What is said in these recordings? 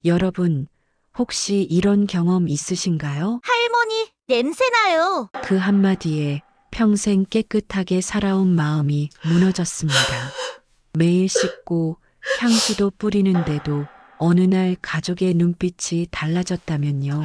여러분, 혹시 이런 경험 있으신가요? 할머니, 냄새나요. 그 한마디에 평생 깨끗하게 살아온 마음이 무너졌습니다. 매일 씻고 향수도 뿌리는데도 어느 날 가족의 눈빛이 달라졌다면요.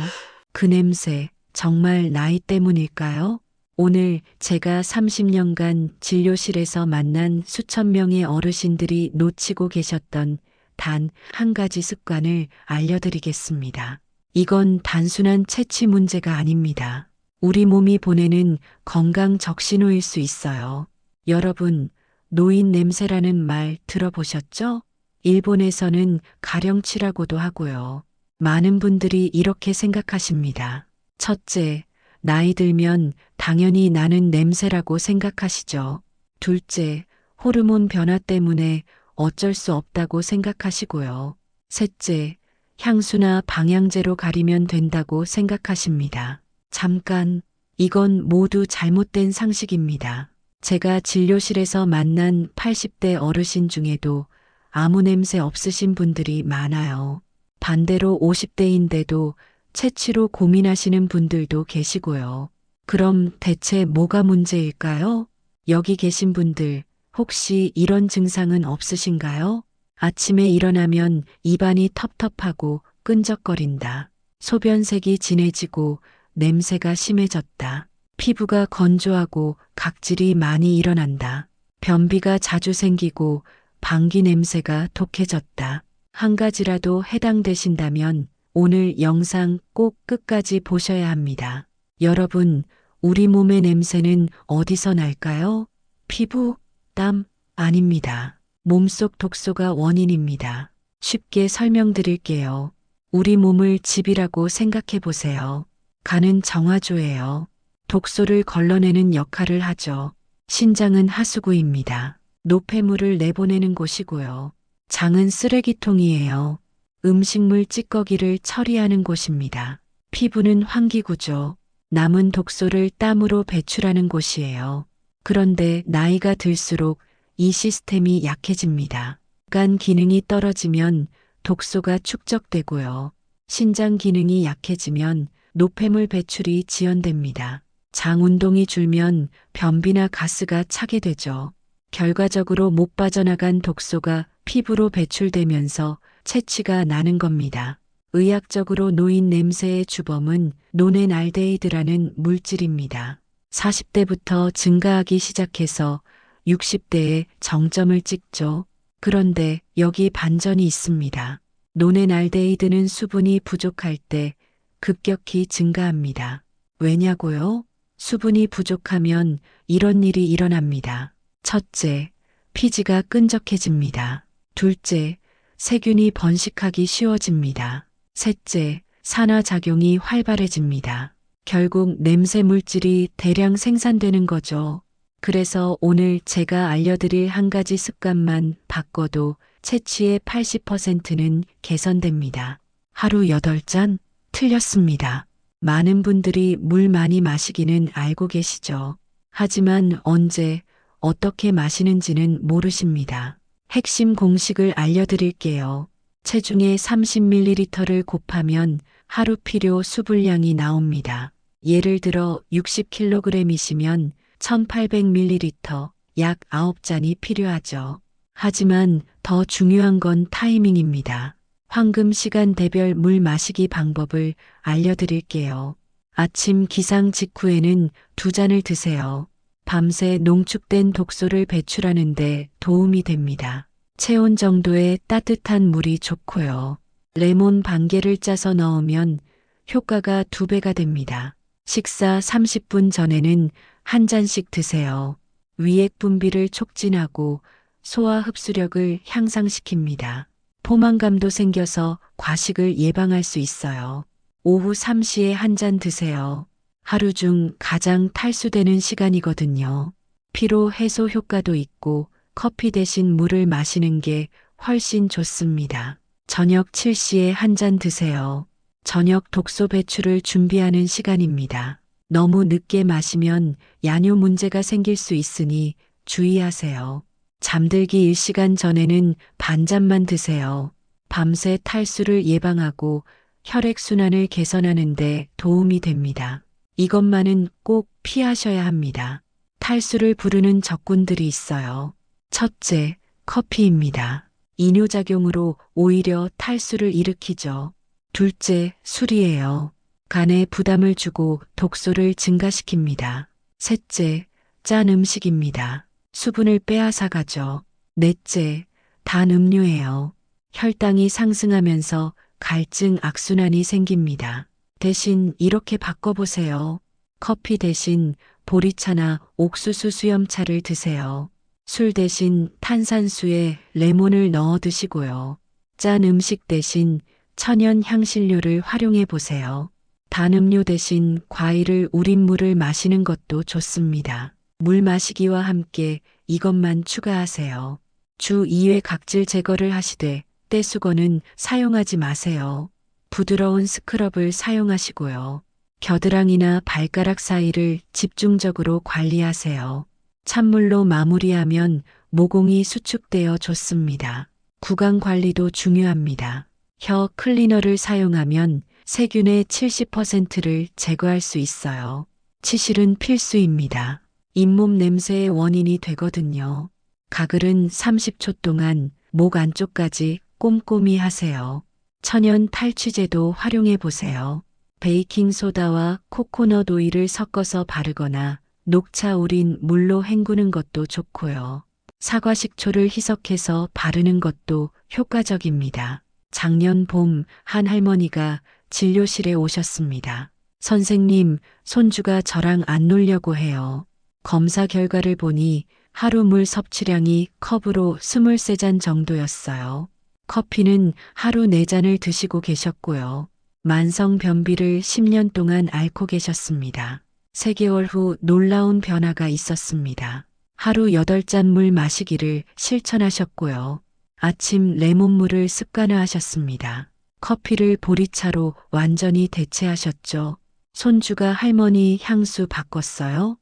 그 냄새, 정말 나이 때문일까요? 오늘 제가 30년간 진료실에서 만난 수천 명의 어르신들이 놓치고 계셨던 단 한 가지 습관을 알려드리겠습니다. 이건 단순한 채취 문제가 아닙니다. 우리 몸이 보내는 건강 적신호일 수 있어요. 여러분, 노인 냄새라는 말 들어보셨죠? 일본에서는 가령치라고도 하고요. 많은 분들이 이렇게 생각하십니다. 첫째, 나이 들면 당연히 나는 냄새라고 생각하시죠. 둘째, 호르몬 변화 때문에 어쩔 수 없다고 생각하시고요. 셋째, 향수나 방향제로 가리면 된다고 생각하십니다. 잠깐, 이건 모두 잘못된 상식입니다. 제가 진료실에서 만난 80대 어르신 중에도 아무 냄새 없으신 분들이 많아요. 반대로 50대인데도 채취로 고민하시는 분들도 계시고요. 그럼 대체 뭐가 문제일까요? 여기 계신 분들, 혹시 이런 증상은 없으신가요? 아침에 일어나면 입안이 텁텁하고 끈적거린다. 소변색이 진해지고 냄새가 심해졌다. 피부가 건조하고 각질이 많이 일어난다. 변비가 자주 생기고 방귀 냄새가 독해졌다. 한 가지라도 해당되신다면 오늘 영상 꼭 끝까지 보셔야 합니다. 여러분, 우리 몸의 냄새는 어디서 날까요? 피부, 땀, 아닙니다. 몸속 독소가 원인입니다. 쉽게 설명드릴게요. 우리 몸을 집이라고 생각해 보세요. 간은 정화조예요. 독소를 걸러내는 역할을 하죠. 신장은 하수구입니다. 노폐물을 내보내는 곳이고요. 장은 쓰레기통이에요. 음식물 찌꺼기를 처리하는 곳입니다. 피부는 환기구죠. 남은 독소를 땀으로 배출하는 곳이에요. 그런데 나이가 들수록 이 시스템이 약해집니다. 간 기능이 떨어지면 독소가 축적되고요. 신장 기능이 약해지면 노폐물 배출이 지연됩니다. 장 운동이 줄면 변비나 가스가 차게 되죠. 결과적으로 못 빠져나간 독소가 피부로 배출되면서 채취가 나는 겁니다. 의학적으로 노인 냄새의 주범은 노넨알데히드라는 물질입니다. 40대부터 증가하기 시작해서 60대에 정점을 찍죠. 그런데 여기 반전이 있습니다. 노넨알데히드는 수분이 부족할 때 급격히 증가합니다. 왜냐고요? 수분이 부족하면 이런 일이 일어납니다. 첫째, 피지가 끈적해집니다. 둘째, 세균이 번식하기 쉬워집니다. 셋째, 산화작용이 활발해집니다. 결국 냄새 물질이 대량 생산되는 거죠. 그래서 오늘 제가 알려드릴 한 가지 습관만 바꿔도 채취의 80%는 개선됩니다. 하루 8잔? 틀렸습니다. 많은 분들이 물 많이 마시기는 알고 계시죠. 하지만 언제, 어떻게 마시는지는 모르십니다. 핵심 공식을 알려드릴게요. 체중의 30ml를 곱하면 하루 필요 수분량이 나옵니다. 예를 들어 60kg이시면 1800ml, 약 9잔이 필요하죠. 하지만 더 중요한 건 타이밍입니다. 황금 시간대별 물 마시기 방법을 알려드릴게요. 아침 기상 직후에는 2잔을 드세요. 밤새 농축된 독소를 배출하는데 도움이 됩니다. 체온 정도의 따뜻한 물이 좋고요. 레몬 반 개를 짜서 넣으면 효과가 2배가 됩니다. 식사 30분 전에는 한 잔씩 드세요. 위액 분비를 촉진하고 소화 흡수력을 향상시킵니다. 포만감도 생겨서 과식을 예방할 수 있어요. 오후 3시에 한 잔 드세요. 하루 중 가장 탈수되는 시간이거든요. 피로 해소 효과도 있고 커피 대신 물을 마시는 게 훨씬 좋습니다. 저녁 7시에 한 잔 드세요. 저녁 독소 배출을 준비하는 시간입니다. 너무 늦게 마시면 야뇨 문제가 생길 수 있으니 주의하세요. 잠들기 1시간 전에는 반잔만 드세요. 밤새 탈수를 예방하고 혈액순환을 개선하는 데 도움이 됩니다. 이것만은 꼭 피하셔야 합니다. 탈수를 부르는 적군들이 있어요. 첫째, 커피입니다. 이뇨작용으로 오히려 탈수를 일으키죠. 둘째, 술이에요. 간에 부담을 주고 독소를 증가시킵니다. 셋째, 짠 음식입니다. 수분을 빼앗아 가죠. 넷째, 단 음료예요. 혈당이 상승하면서 갈증 악순환이 생깁니다. 대신 이렇게 바꿔보세요. 커피 대신 보리차나 옥수수 수염차를 드세요. 술 대신 탄산수에 레몬을 넣어 드시고요. 짠 음식 대신 천연 향신료를 활용해 보세요. 단 음료 대신 과일을 우린 물을 마시는 것도 좋습니다. 물 마시기와 함께 이것만 추가하세요. 주 2회 각질 제거를 하시되 떼수건은 사용하지 마세요. 부드러운 스크럽을 사용하시고요. 겨드랑이나 발가락 사이를 집중적으로 관리하세요. 찬물로 마무리하면 모공이 수축되어 좋습니다. 구강 관리도 중요합니다. 혀 클리너를 사용하면 세균의 70%를 제거할 수 있어요. 치실은 필수입니다. 잇몸 냄새의 원인이 되거든요. 가글은 30초 동안 목 안쪽까지 꼼꼼히 하세요. 천연 탈취제도 활용해 보세요. 베이킹소다와 코코넛 오일을 섞어서 바르거나 녹차 우린 물로 헹구는 것도 좋고요. 사과 식초를 희석해서 바르는 것도 효과적입니다. 작년 봄 한 할머니가 진료실에 오셨습니다. 선생님, 손주가 저랑 안 놀려고 해요. 검사 결과를 보니 하루 물 섭취량이 컵으로 23잔 정도였어요. 커피는 하루 4잔을 드시고 계셨고요. 만성 변비를 10년 동안 앓고 계셨습니다. 3개월 후 놀라운 변화가 있었습니다. 하루 8잔 물 마시기를 실천하셨고요. 아침 레몬물을 습관화하셨습니다. 커피를 보리차로 완전히 대체하셨죠. 손주가 할머니 향수 바꿨어요?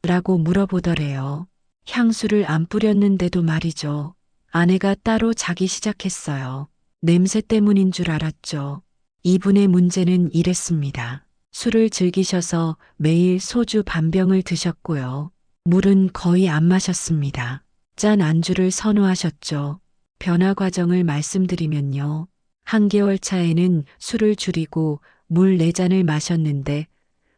라고 물어보더래요. 향수를 안 뿌렸는데도 말이죠. 아내가 따로 자기 시작했어요. 냄새 때문인 줄 알았죠. 이분의 문제는 이랬습니다. 술을 즐기셔서 매일 소주 반병을 드셨고요. 물은 거의 안 마셨습니다. 짠 안주를 선호하셨죠. 변화 과정을 말씀드리면요. 한 개월 차에는 술을 줄이고 물 4잔을 마셨는데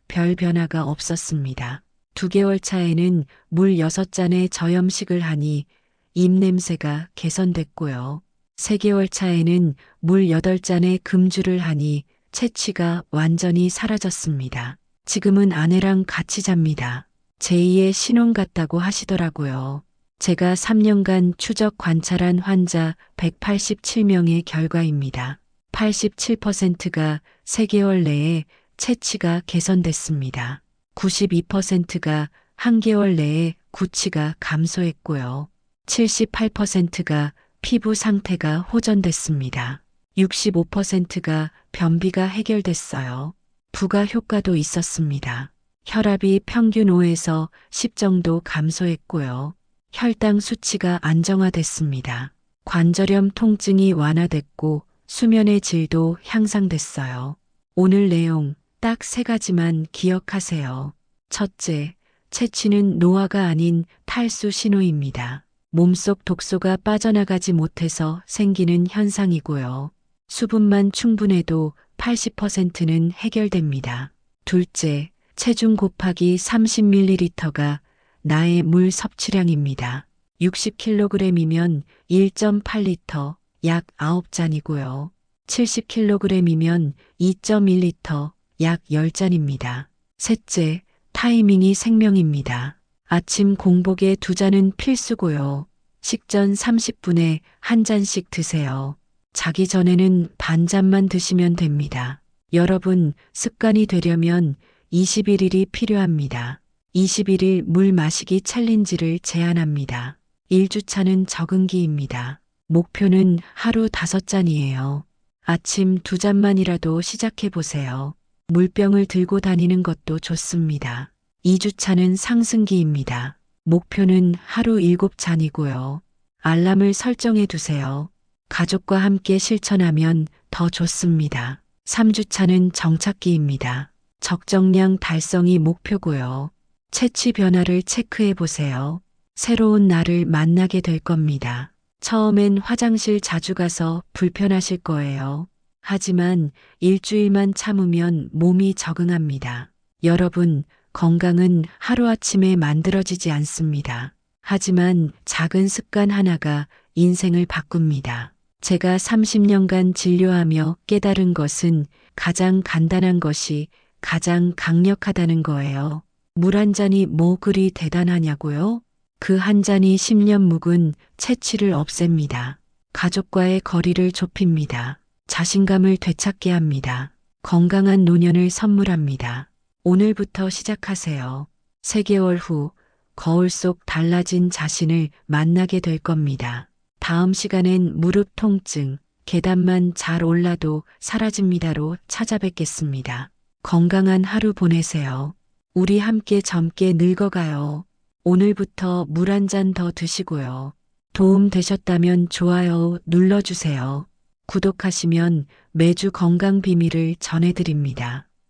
별 변화가 없었습니다. 2개월 차에는 물 6잔의 저염식을 하니 입냄새가 개선됐고요. 3개월 차에는 물 8잔의 금주를 하니 체취가 완전히 사라졌습니다. 지금은 아내랑 같이 잡니다. 제2의 신혼 같다고 하시더라고요. 제가 3년간 추적 관찰한 환자 187명의 결과입니다. 87%가 3개월 내에 체취가 개선됐습니다. 92%가 한 개월 내에 구취가 감소했고요. 78%가 피부 상태가 호전됐습니다. 65%가 변비가 해결됐어요. 부가 효과도 있었습니다. 혈압이 평균 5에서 10 정도 감소했고요. 혈당 수치가 안정화됐습니다. 관절염 통증이 완화됐고 수면의 질도 향상됐어요. 오늘 내용 딱 3가지만 기억하세요. 첫째, 체취는 노화가 아닌 탈수 신호입니다. 몸속 독소가 빠져나가지 못해서 생기는 현상이고요. 수분만 충분해도 80%는 해결됩니다. 둘째, 체중 곱하기 30ml가 나의 물 섭취량입니다. 60kg이면 1.8L, 약 9잔이고요. 70kg이면 2.1L, 약 10잔입니다. 셋째, 타이밍이 생명입니다. 아침 공복에 2잔은 필수고요. 식전 30분에 1잔씩 드세요. 자기 전에는 반잔만 드시면 됩니다. 여러분, 습관이 되려면 21일이 필요합니다. 21일 물 마시기 챌린지를 제안합니다. 1주차는 적응기입니다. 목표는 하루 5잔이에요. 아침 2잔만이라도 시작해보세요. 물병을 들고 다니는 것도 좋습니다. 2주차는 상승기입니다. 목표는 하루 7잔이고요. 알람을 설정해 두세요. 가족과 함께 실천하면 더 좋습니다. 3주차는 정착기입니다. 적정량 달성이 목표고요. 채취 변화를 체크해 보세요. 새로운 나를 만나게 될 겁니다. 처음엔 화장실 자주 가서 불편하실 거예요. 하지만 일주일만 참으면 몸이 적응합니다. 여러분, 건강은 하루아침에 만들어지지 않습니다. 하지만 작은 습관 하나가 인생을 바꿉니다. 제가 30년간 진료하며 깨달은 것은 가장 간단한 것이 가장 강력하다는 거예요. 물 한 잔이 뭐 그리 대단하냐고요? 그 한 잔이 10년 묵은 채취를 없앱니다. 가족과의 거리를 좁힙니다. 자신감을 되찾게 합니다. 건강한 노년을 선물합니다. 오늘부터 시작하세요. 3개월 후 거울 속 달라진 자신을 만나게 될 겁니다. 다음 시간엔 무릎 통증, 계단만 잘 올라도 사라집니다로 찾아뵙겠습니다. 건강한 하루 보내세요. 우리 함께 젊게 늙어가요. 오늘부터 물 한 잔 더 드시고요. 도움 되셨다면 좋아요 눌러주세요. 구독하시면 매주 건강 비밀을 전해드립니다.